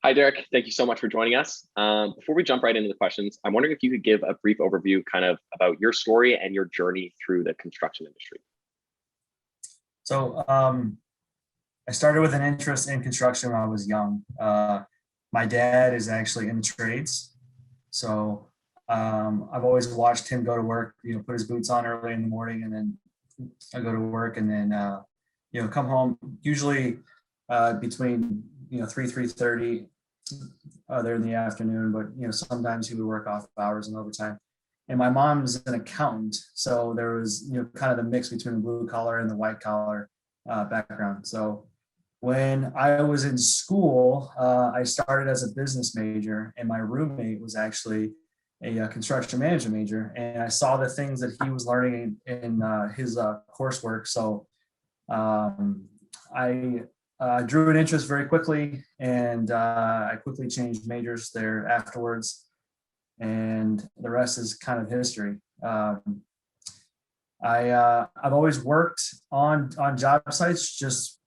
Hi, Derek. Thank you so much for joining us. Before we jump right into the questions, I'm wondering if you could give a brief overview kind of about your story and your journey through the construction industry. So I started with an interest in construction when I was young. My dad is actually in the trades. So I've always watched him go to work, put his boots on early in the morning and then I go to work and then, come home usually between, 3:30 there in the afternoon, but, sometimes he would work off hours and overtime. And my mom's an accountant. So there was, kind of the mix between the blue collar and the white collar background. So when I was in school, I started as a business major, and my roommate was actually a construction management major. And I saw the things that he was learning in his coursework. So I drew an interest very quickly, and I quickly changed majors there afterwards. And the rest is kind of history. I've always worked on job sites, just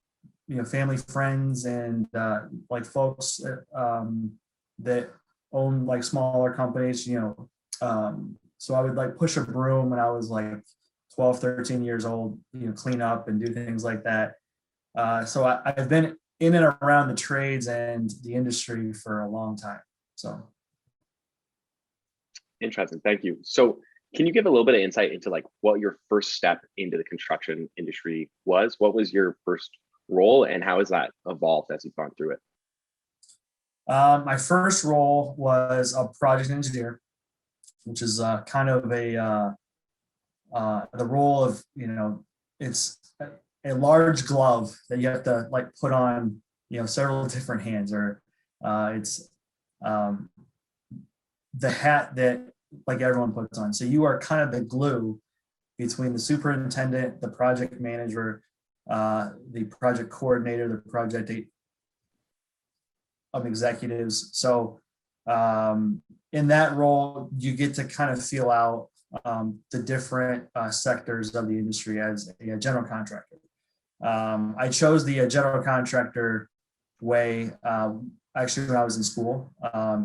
family, friends, and like folks that own like smaller companies. So I would like push a broom when I was like 12, 13 years old. Clean up and do things like that. So I've been in and around the trades and the industry for a long time. So. Interesting. Thank you. So can you give a little bit of insight into like what your first step into the construction industry was? What was your first role and how has that evolved as you've gone through it? My first role was a project engineer, which is kind of the role of, it's a large glove that you have to like put on, several different hands, or it's the hat that like everyone puts on. So you are kind of the glue between the superintendent, the project manager, the project coordinator, the project executives. So in that role, you get to kind of feel out the different sectors of the industry as a general contractor. I chose the general contractor way actually when I was in school.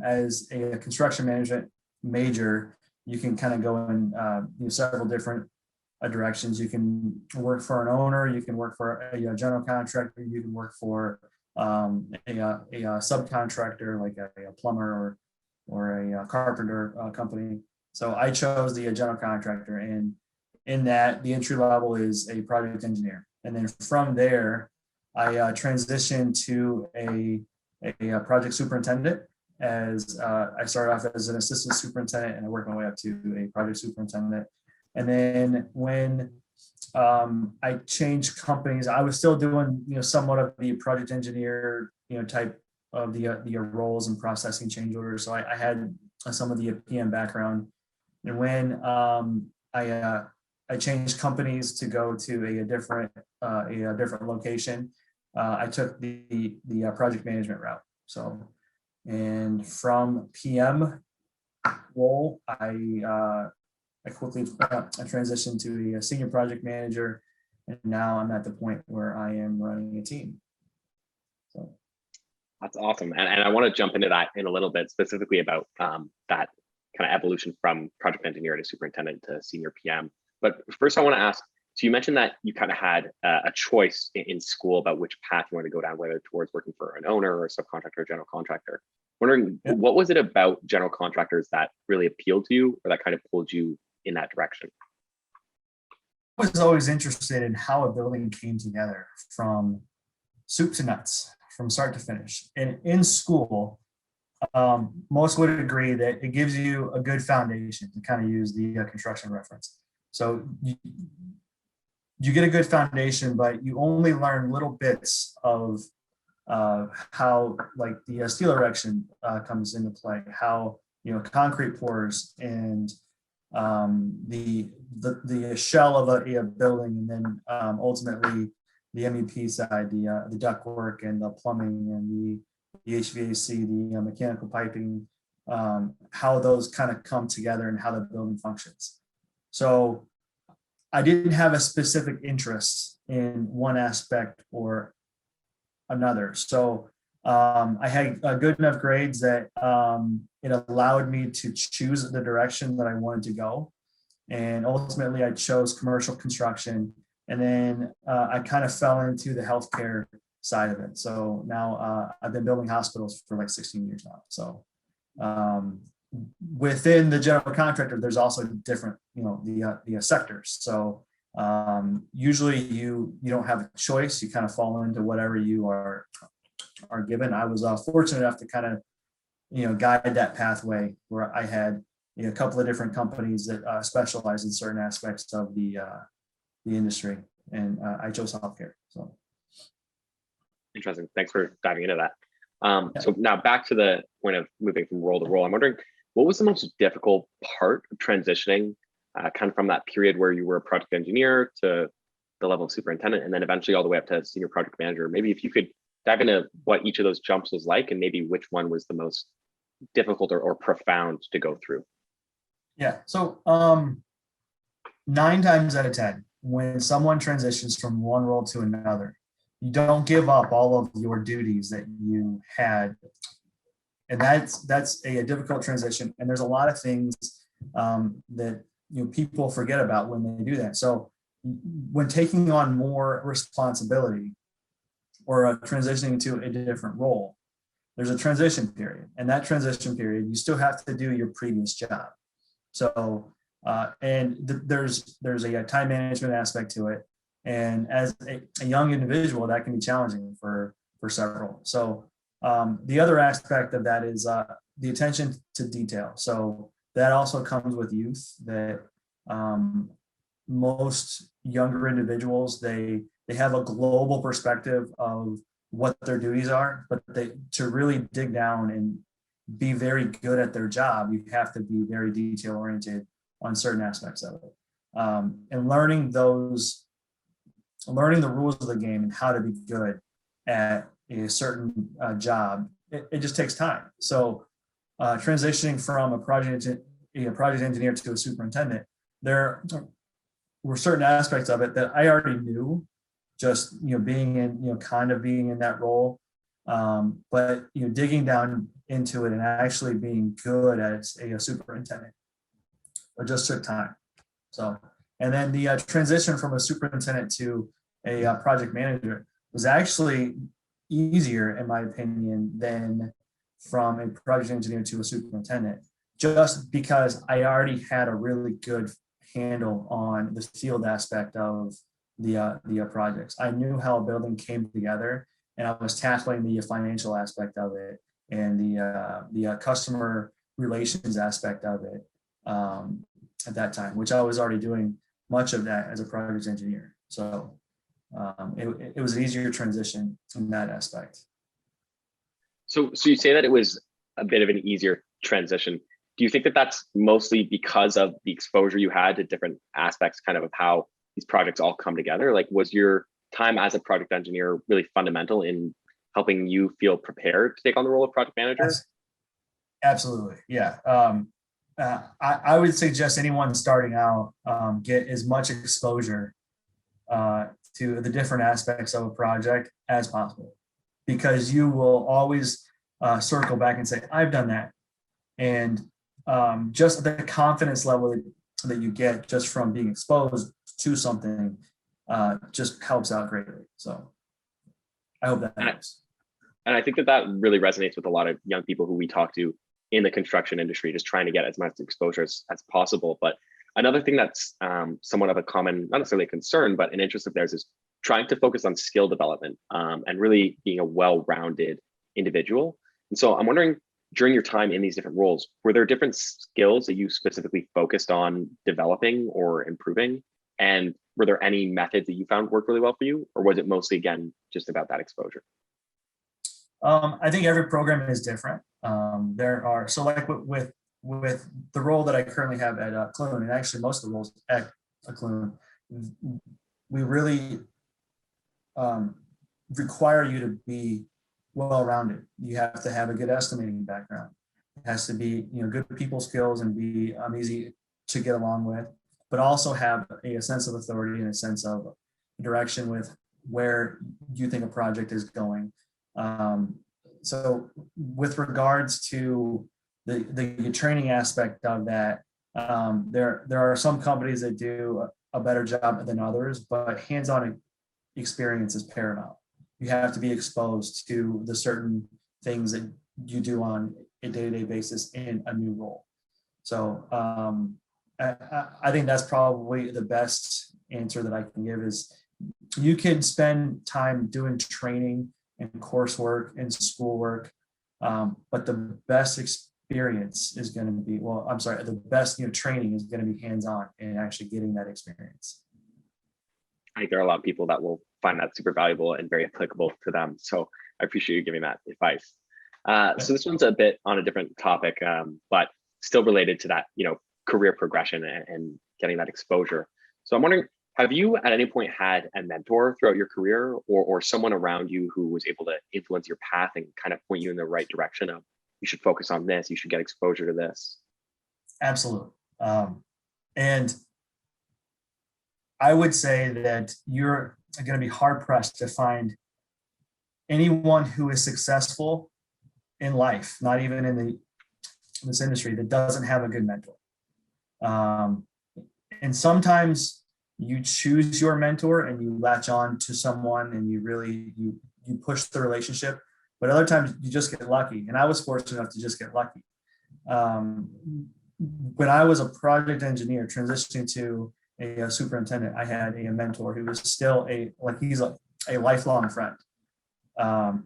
As a construction management major, you can kind of go in several different directions. You can work for an owner, you can work for a general contractor, you can work for a subcontractor like a plumber or a carpenter company. So I chose the general contractor, and in that the entry level is a project engineer. And then from there, I transitioned to a project superintendent, as I started off as an assistant superintendent and I worked my way up to a project superintendent. And then when I changed companies, I was still doing somewhat of the project engineer type of the roles and processing change orders. So I had some of the PM background. And when I changed companies to go to a different location, I took the project management route. So, and from PM role, I quickly transitioned to a senior project manager, and now I'm at the point where I am running a team. So that's awesome, and I want to jump into that in a little bit, specifically about that kind of evolution from project engineer to superintendent to senior PM. But first, I want to ask. So you mentioned that you kind of had a choice in school about which path you want to go down, whether towards working for an owner or a subcontractor or general contractor. Wondering, what was it about general contractors that really appealed to you, or that kind of pulled you in that direction? I was always interested in how a building came together from soup to nuts, from start to finish. And in school, most would agree that it gives you a good foundation, to kind of use the construction reference. So you get a good foundation, but you only learn little bits of how like the steel erection comes into play, how concrete pours, and the shell of a building, and then ultimately the MEP side, the duct work and the plumbing and the HVAC, the mechanical piping, how those kind of come together and how the building functions. So I didn't have a specific interest in one aspect or another. So I had good enough grades that it allowed me to choose the direction that I wanted to go. And ultimately, I chose commercial construction. And then I kind of fell into the healthcare side of it. So now I've been building hospitals for like 16 years now. So um, within the general contractor, there's also different, the sectors. So usually you don't have a choice. You kind of fall into whatever you are given. I was fortunate enough to kind of guide that pathway where I had a couple of different companies that specialize in certain aspects of the industry, and I chose healthcare. So Interesting. Thanks for diving into that. yeah. So now back to the point of moving from role to role. I'm wondering, what was the most difficult part of transitioning kind of from that period where you were a project engineer to the level of superintendent, and then eventually all the way up to senior project manager? Maybe if you could dive into what each of those jumps was like, and maybe which one was the most difficult or profound to go through. Yeah. So 9 times out of 10, when someone transitions from one role to another, you don't give up all of your duties that you had. And that's a difficult transition. And there's a lot of things that people forget about when they do that. So when taking on more responsibility or transitioning to a different role, there's a transition period. And that transition period, you still have to do your previous job. So there's a time management aspect to it. And as a young individual, that can be challenging for several. So the other aspect of that is the attention to detail. So that also comes with youth, that most younger individuals, they have a global perspective of what their duties are, but to really dig down and be very good at their job, you have to be very detail oriented on certain aspects of it. And learning the rules of the game and how to be good at a certain job, it just takes time. So transitioning from a project engineer to a superintendent, there were certain aspects of it that I already knew, just being in kind of being in that role, but digging down into it and actually being good as a superintendent, it just took time. So, and then the transition from a superintendent to a project manager was actually easier, in my opinion, than from a project engineer to a superintendent, just because I already had a really good handle on the field aspect of the projects. I knew how a building came together, and I was tackling the financial aspect of it and the customer relations aspect of it at that time, which I was already doing much of that as a project engineer. So it was an easier transition in that aspect. So you say that it was a bit of an easier transition. Do you think that that's mostly because of the exposure you had to different aspects kind of how these projects all come together? Like, was your time as a project engineer really fundamental in helping you feel prepared to take on the role of project manager? Absolutely. Yeah. I would suggest anyone starting out get as much exposure to the different aspects of a project as possible, because you will always circle back and say, I've done that. And just the confidence level that you get just from being exposed to something just helps out greatly. So I hope that helps. And I think that really resonates with a lot of young people who we talk to in the construction industry, just trying to get as much exposure as possible. But another thing that's somewhat of a common, not necessarily a concern, but an interest of theirs is trying to focus on skill development and really being a well-rounded individual. And so I'm wondering, during your time in these different roles, were there different skills that you specifically focused on developing or improving? And were there any methods that you found worked really well for you? Or was it mostly, again, just about that exposure? I think every program is different. There are, so like with the role that I currently have at Clune, and actually most of the roles at Clune, we really require you to be well-rounded. You have to have a good estimating background. It has to be good people skills and be easy to get along with, but also have a sense of authority and a sense of direction with where you think a project is going. so with regards to the training aspect of that, there are some companies that do a better job than others, but hands-on experience is paramount. You have to be exposed to the certain things that you do on a day-to-day basis in a new role. So I think that's probably the best answer that I can give is you can spend time doing training and coursework and schoolwork, but the best experience is going to be, well, I'm sorry, the best training is going to be hands-on and actually getting that experience. I think there are a lot of people that will find that super valuable and very applicable to them. So I appreciate you giving that advice. So this one's a bit on a different topic, but still related to that, career progression and getting that exposure. So I'm wondering, have you at any point had a mentor throughout your career or someone around you who was able to influence your path and kind of point you in the right direction of you should focus on this, you should get exposure to this? Absolutely. And I would say that you're going to be hard pressed to find anyone who is successful in life, not even in this industry, that doesn't have a good mentor. And sometimes you choose your mentor and you latch on to someone and you really, you push the relationship, but other times you just get lucky. And I was fortunate enough to just get lucky. When I was a project engineer transitioning to a superintendent, I had a mentor who was still he's a lifelong friend.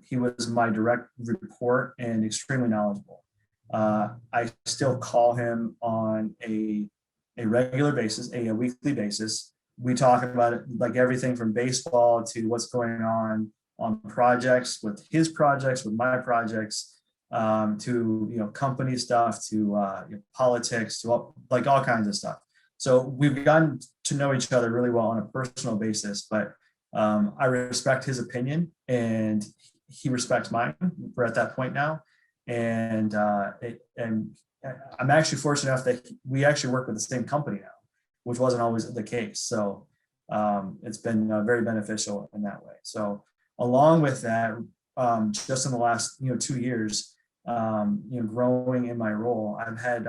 He was my direct report and extremely knowledgeable. I still call him on a regular basis, a weekly basis. We talk about it, like everything from baseball to what's going on projects, with his projects, with my projects, to company stuff, to politics, to all kinds of stuff. So we've gotten to know each other really well on a personal basis, but I respect his opinion and he respects mine. We're at that point now. And I'm actually fortunate enough that we actually work with the same company now, which wasn't always the case. So it's been very beneficial in that way. So along with that, just in the last 2 years, growing in my role, I've had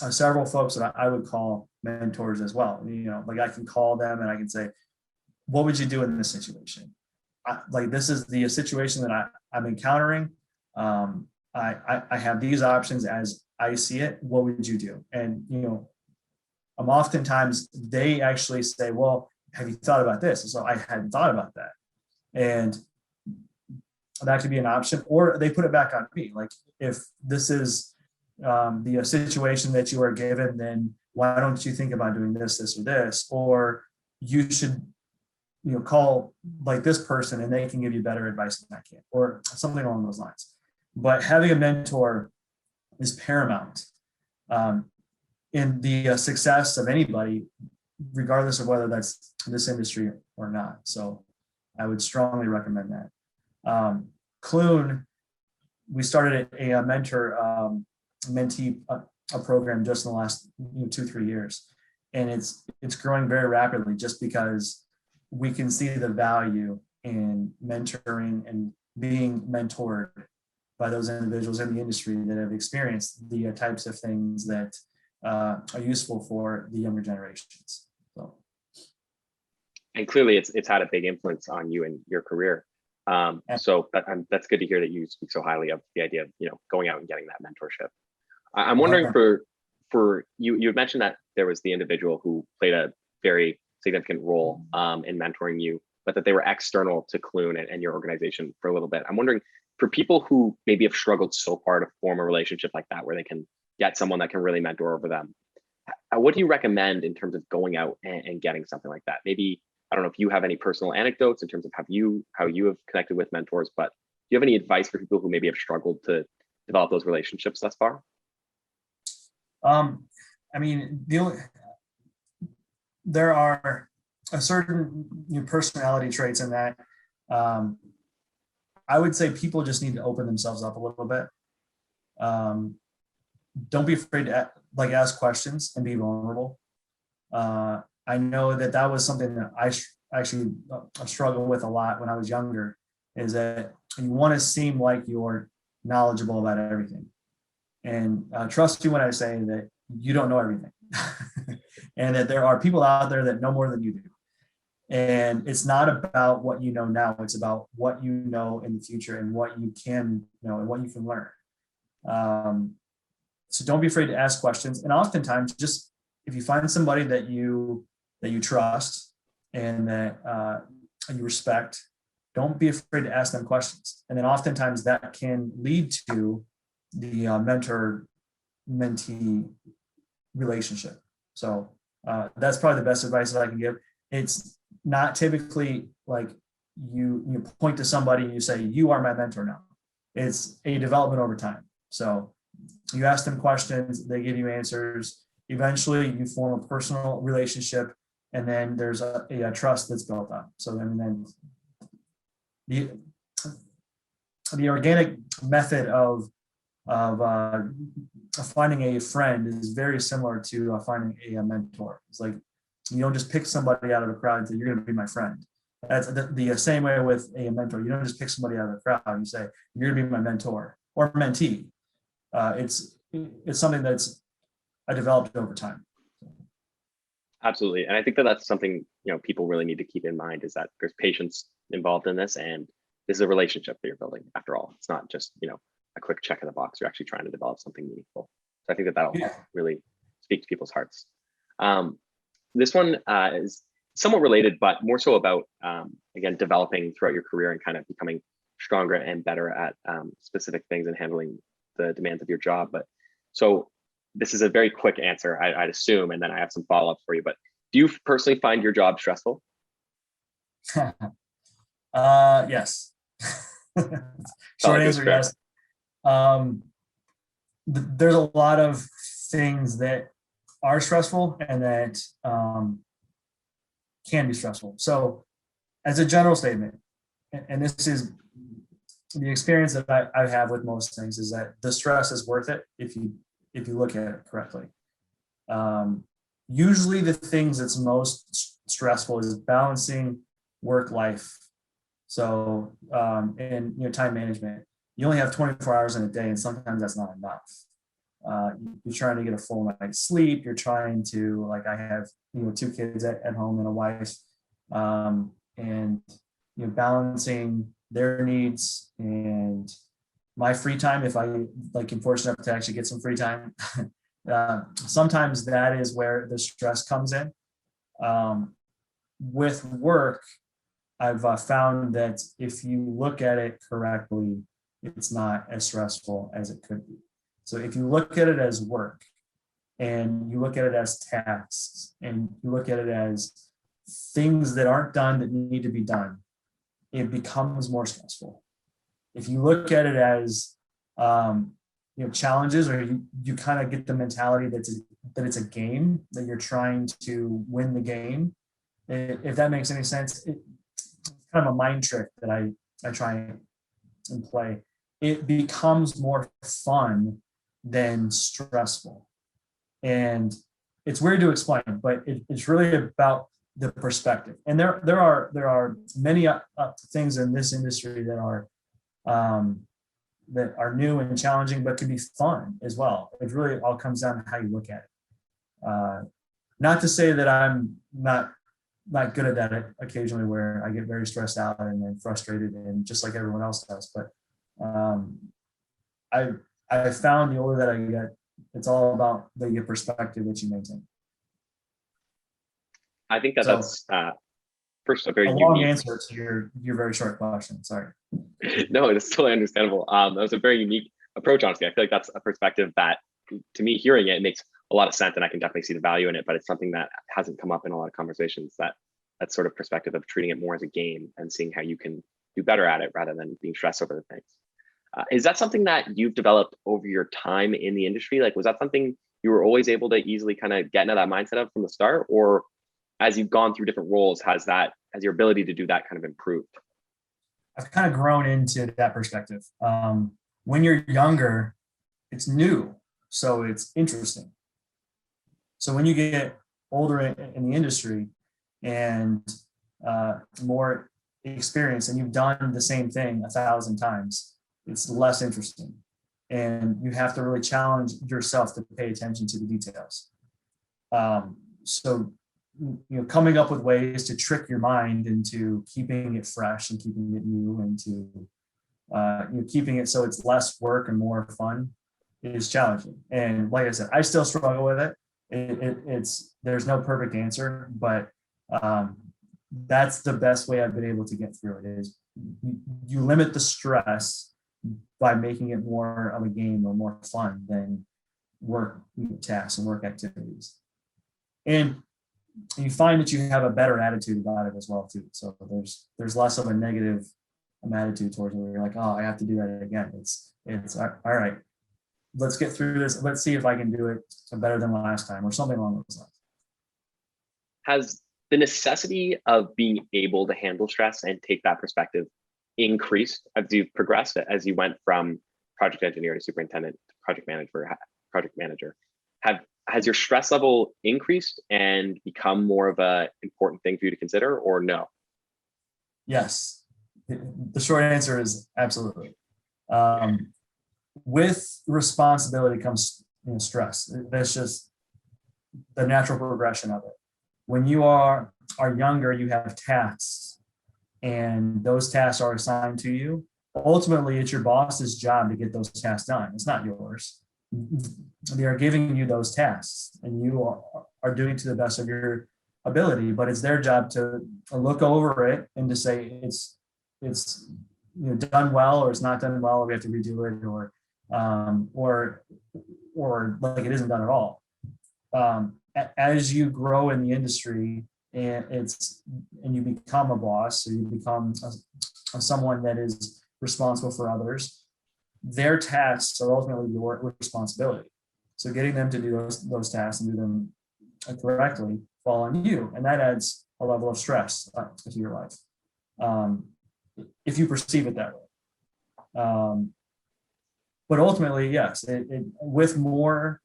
several folks that I would call mentors as well. I can call them and I can say, what would you do in this situation? This is the situation that I'm encountering. I have these options as I see it. What would you do? And, I'm oftentimes they actually say, well, have you thought about this? And so I hadn't thought about that. And that could be an option, or they put it back on me. Like, if this is the situation that you are given, then why don't you think about doing this, or this, or you should, call this person and they can give you better advice than I can, or something along those lines. But having a mentor is paramount in the success of anybody, regardless of whether that's this industry or not. So I would strongly recommend that. Clune, we started a mentor mentee a program just in the last 2-3 years, and it's growing very rapidly just because we can see the value in mentoring and being mentored by those individuals in the industry that have experienced the types of things that are useful for the younger generations. So, and clearly it's had a big influence on you and your career. So that's good to hear that you speak so highly of the idea of going out and getting that mentorship. I'm wondering for you had mentioned that there was the individual who played a very significant role in mentoring you, but that they were external to Clune and your organization for a little bit. I'm wondering, for people who maybe have struggled so far to form a relationship like that, where they can get someone that can really mentor over them, what do you recommend in terms of going out and getting something like that? Maybe, I don't know if you have any personal anecdotes in terms of how you have connected with mentors, but do you have any advice for people who maybe have struggled to develop those relationships thus far? I mean, there are a certain personality traits in that. I would say people just need to open themselves up a little bit. Don't be afraid to ask questions and be vulnerable. I know that was something that I actually struggled with a lot when I was younger. is that you want to seem like you're knowledgeable about everything. And trust me when I say that you don't know everything. And that there are people out there that know more than you do. And it's not about what you know now, it's about what you know in the future and what you can know and what you can learn. So don't be afraid to ask questions. And oftentimes, just if you find somebody that you trust and that you respect, don't be afraid to ask them questions. And then oftentimes that can lead to the mentor-mentee relationship. So that's probably the best advice that I can give. It's not typically like you point to somebody and you say, you are my mentor now. It's a development over time. So you ask them questions, they give you answers. Eventually you form a personal relationship, and then there's a trust that's built up. So then the organic method of finding a friend is very similar to finding a mentor. It's like, you don't just pick somebody out of a crowd and say, you're going to be my friend. That's the same way with a mentor. You don't just pick somebody out of the crowd and say, you're going to be my mentor or mentee. It's something that's I developed over time. Absolutely. And I think that that's something, people really need to keep in mind, is that there's patience involved in this, and this is a relationship that you're building after all. It's not just, a quick check in the box. You're actually trying to develop something meaningful. So I think that that'll really speak to people's hearts. This one is somewhat related, but more so about, again, developing throughout your career and kind of becoming stronger and better at specific things and handling the demands of your job. But so this is a very quick answer, I'd assume, and then I have some follow-ups for you. But do you personally find your job stressful? Yes. Short answer, yes. There's a lot of things that are stressful and that can be stressful. So as a general statement, and this is the experience that I have with most things, is that the stress is worth it if you look at it correctly. Usually the things that's most stressful is balancing work life. So and time management. You only have 24 hours in a day, and sometimes that's not enough. You're trying to get a full night's sleep. You're trying to, like, I have 2 kids at home and a wife, and balancing their needs and my free time, if I am fortunate enough to actually get some free time. Sometimes that is where the stress comes in. With work, I've found that if you look at it correctly, it's not as stressful as it could be. So if you look at it as work, and you look at it as tasks, and you look at it as things that aren't done that need to be done, it becomes more stressful. If you look at it as challenges, or you kind of get the mentality that it's a game, that you're trying to win the game, if that makes any sense. It's kind of a mind trick that I try and play. It becomes more fun than stressful. And it's weird to explain, but it's really about the perspective. And there are many things in this industry that are new and challenging, but can be fun as well. It really all comes down to how you look at it. Not to say that I'm not good at that occasionally, where I get very stressed out and then frustrated, and just like everyone else does. But I found the older that I get, it's all about the perspective that you maintain. I think that's first a very long unique answer to your very short question. Sorry. No, it's totally understandable. That was a very unique approach, honestly. I feel like that's a perspective that, to me, hearing it makes a lot of sense, and I can definitely see the value in it. But it's something that hasn't come up in a lot of conversations. That sort of perspective of treating it more as a game and seeing how you can do better at it rather than being stressed over the things. Is that something that you've developed over your time in the industry? Like, was that something you were always able to easily kind of get into that mindset of from the start, or as you've gone through different roles, has your ability to do that kind of improved? I've kind of grown into that perspective. When you're younger, it's new, so it's interesting. So when you get older in the industry and more experience and you've done the same thing 1,000 times, it's less interesting. And you have to really challenge yourself to pay attention to the details. So, coming up with ways to trick your mind into keeping it fresh and keeping it new and to keeping it so it's less work and more fun is challenging. And like I said, I still struggle with it. It's there's no perfect answer, but that's the best way I've been able to get through it. Is you limit the stress by making it more of a game or more fun than work tasks and work activities. And you find that you have a better attitude about it as well too. So there's less of a negative attitude towards it where you're like, oh, I have to do that again. It's all right. Let's get through this. Let's see if I can do it better than last time or something along those lines. Has the necessity of being able to handle stress and take that perspective increased as you've progressed, as you went from project engineer to superintendent to project manager? Has your stress level increased and become more of a important thing for you to consider, or no? Yes. The short answer is absolutely. With responsibility comes stress. That's just the natural progression of it. When you are younger, you have tasks, and those tasks are assigned to you. Ultimately, it's your boss's job to get those tasks done. It's not yours. They are giving you those tasks, and you are doing to the best of your ability. But it's their job to look over it and to say it's done well or it's not done well, or we have to redo it, or like it isn't done at all. As you grow in the industry and you become a boss, or you become someone that is responsible for others, their tasks are ultimately your responsibility. So getting them to do those tasks and do them correctly fall on you, and that adds a level of stress to your life, if you perceive it that way. But ultimately, yes, with more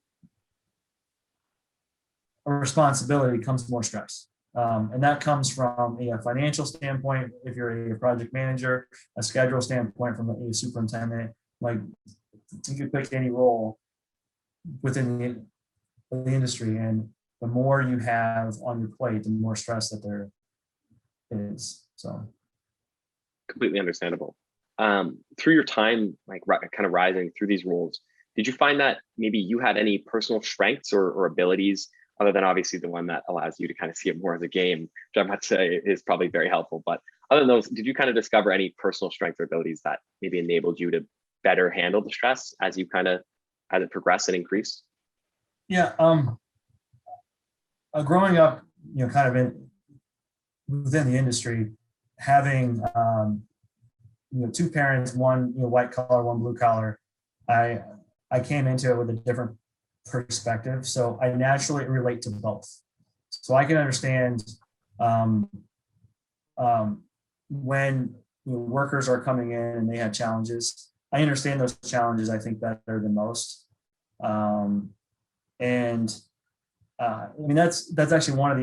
responsibility comes more stress. And that comes from a financial standpoint, if you're a project manager, a schedule standpoint from a superintendent. Like, you could pick any role within the industry, and the more you have on your plate, the more stress that there is. So completely understandable. Through your time, like kind of rising through these roles, did you find that maybe you had any personal strengths or abilities, other than obviously the one that allows you to kind of see it more as a game, which I might say is probably very helpful, but other than those, did you kind of discover any personal strengths or abilities that maybe enabled you to better handle the stress as it progressed and increased? Yeah, growing up, kind of within the industry, having two parents, one white collar, one blue collar, I came into it with a different perspective, so I naturally relate to both. So I can understand when workers are coming in and they have challenges. I understand those challenges, I think, better than most. That's actually one of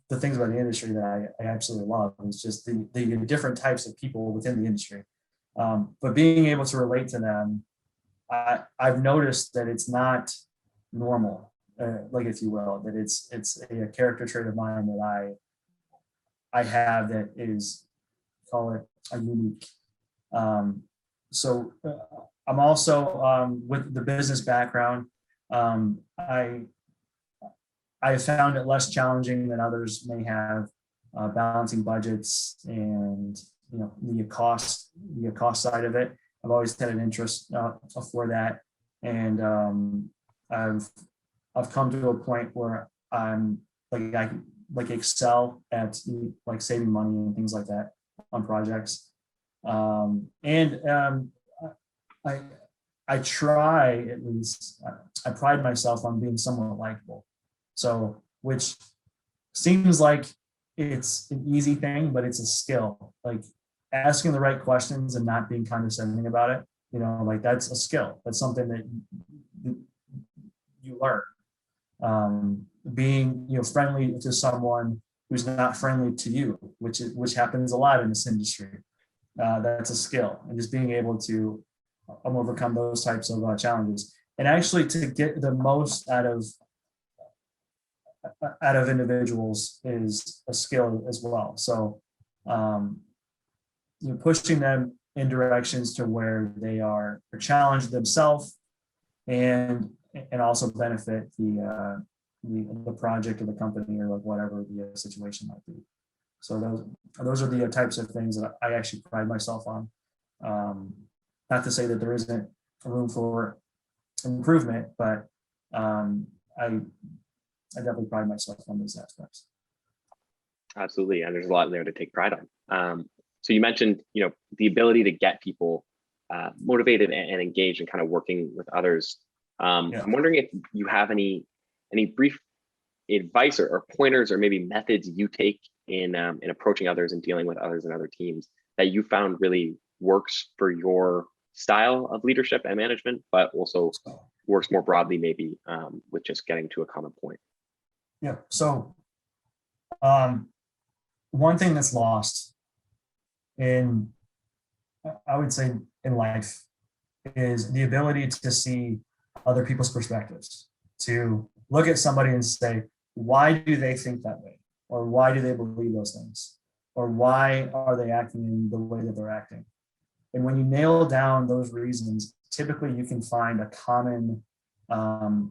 the things about the industry that I absolutely love, is just the different types of people within the industry. But being able to relate to them, I've noticed that it's not normal, if you will, that it's a character trait of mine that I have that is, call it a unique. So I'm also with the business background. I found it less challenging than others may have, balancing budgets and the cost side of it. I've always had an interest for that, and I've come to a point where I'm I excel at saving money and things like that on projects. I try, at least, I pride myself on being somewhat likable. So, which seems like it's an easy thing, but it's a skill. Like, asking the right questions and not being condescending about it, that's a skill. That's something that you learn. Being friendly to someone who's not friendly to you, which happens a lot in this industry. That's a skill, and just being able to overcome those types of challenges, and actually to get the most out of individuals is a skill as well. So, pushing them in directions to where they are challenged themselves, and also benefit the project or the company, or like whatever the situation might be. So those are the types of things that I actually pride myself on. Not to say that there isn't room for improvement, but I definitely pride myself on those aspects. Absolutely, and there's a lot there to take pride on. So you mentioned, the ability to get people motivated and engaged and kind of working with others. Yeah. I'm wondering if you have any brief advice or pointers or maybe methods you take in approaching others and dealing with others and other teams that you found really works for your style of leadership and management, but also works more broadly, maybe with just getting to a common point. Yeah. So one thing that's lost in, I would say, in life is the ability to see other people's perspectives, to look at somebody and say, why do they think that way? Or why do they believe those things? Or why are they acting in the way that they're acting? And when you nail down those reasons, typically you can find a common, I'll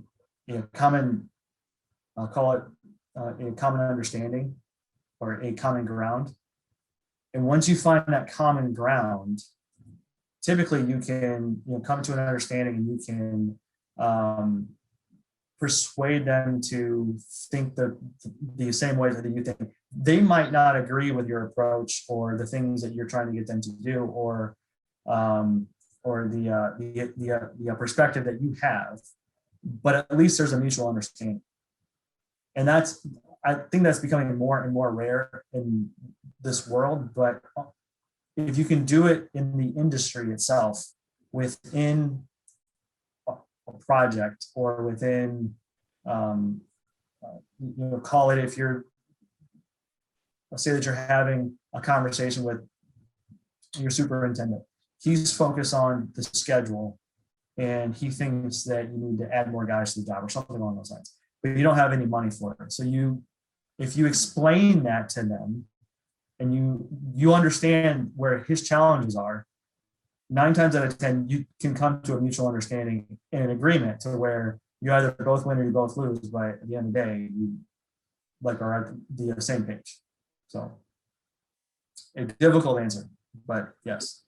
call it a common understanding or a common ground. And once you find that common ground, typically you can come to an understanding, and you can persuade them to think the same way that you think. They might not agree with your approach or the things that you're trying to get them to do, or the perspective that you have, but at least there's a mutual understanding. And I think that's becoming more and more rare in this world. But if you can do it in the industry itself, within a project, or within, call it, if you're, let's say that you're having a conversation with your superintendent, he's focused on the schedule, and he thinks that you need to add more guys to the job or something along those lines, but you don't have any money for it. So if you explain that to them, and you understand where his challenges are, 9 times out of 10, you can come to a mutual understanding and an agreement to where you either both win or you both lose. But at the end of the day, you are at the same page. So a difficult answer, but yes.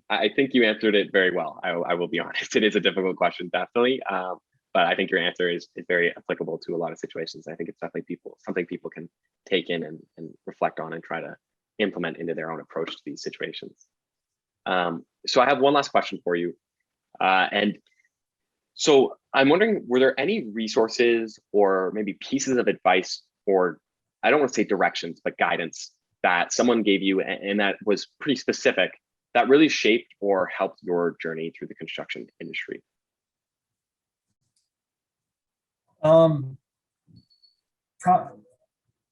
I think you answered it very well. I will be honest. It is a difficult question, definitely. But I think your answer is very applicable to a lot of situations. I think it's definitely something people can take in and reflect on and try to implement into their own approach to these situations. So I have one last question for you. And so I'm wondering, were there any resources or maybe pieces of advice, or I don't want to say directions, but guidance that someone gave you and that was pretty specific, that really shaped or helped your journey through the construction industry?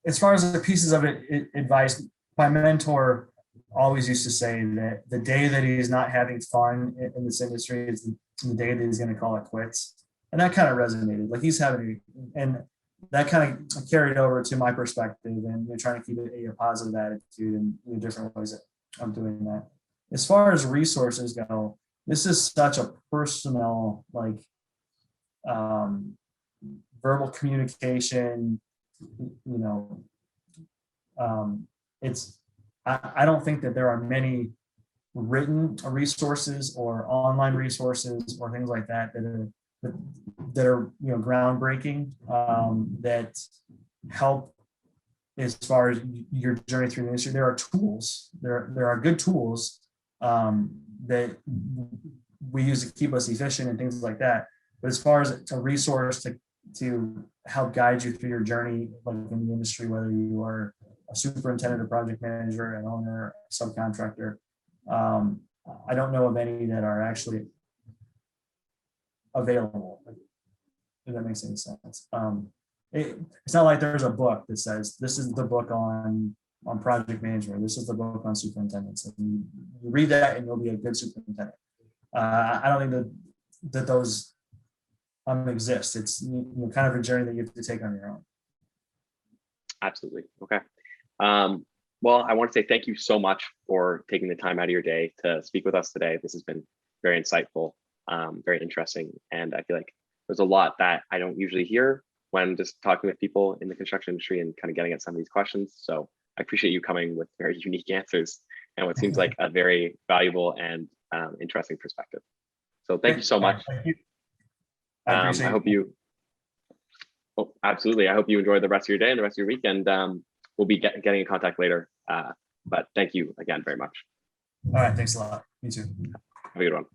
As far as the pieces of advice, my mentor always used to say that the day that he's not having fun in this industry is the day that he's going to call it quits. And that kind of resonated. Like, he's having, and that kind of carried over to my perspective, and trying to keep a positive attitude in different ways that I'm doing that. As far as resources go, this is such a personal, verbal communication, I don't think that there are many written resources or online resources or things like that that are groundbreaking, that help as far as your journey through the industry. There are tools, there are good tools that we use to keep us efficient and things like that. But as far as a resource to help guide you through your journey, like in the industry, whether you are a superintendent, a project manager, an owner, a subcontractor, I don't know of any that are actually available, if that makes any sense. it's not like there's a book that says this is the book on project management. This is the book on superintendents. And you read that and you'll be a good superintendent. I don't think that those exist. It's kind of a journey that you have to take on your own. Absolutely. Okay. Well, I want to say thank you so much for taking the time out of your day to speak with us today. This has been very insightful, very interesting. And I feel like there's a lot that I don't usually hear when just talking with people in the construction industry and kind of getting at some of these questions. So I appreciate you coming with very unique answers and what seems like a very valuable and interesting perspective. So thank you so much. Thank you. I hope you, oh, absolutely. I hope you enjoy the rest of your day and the rest of your week, and we'll be getting in contact later. But thank you again very much. All right. Thanks a lot. You too. Have a good one.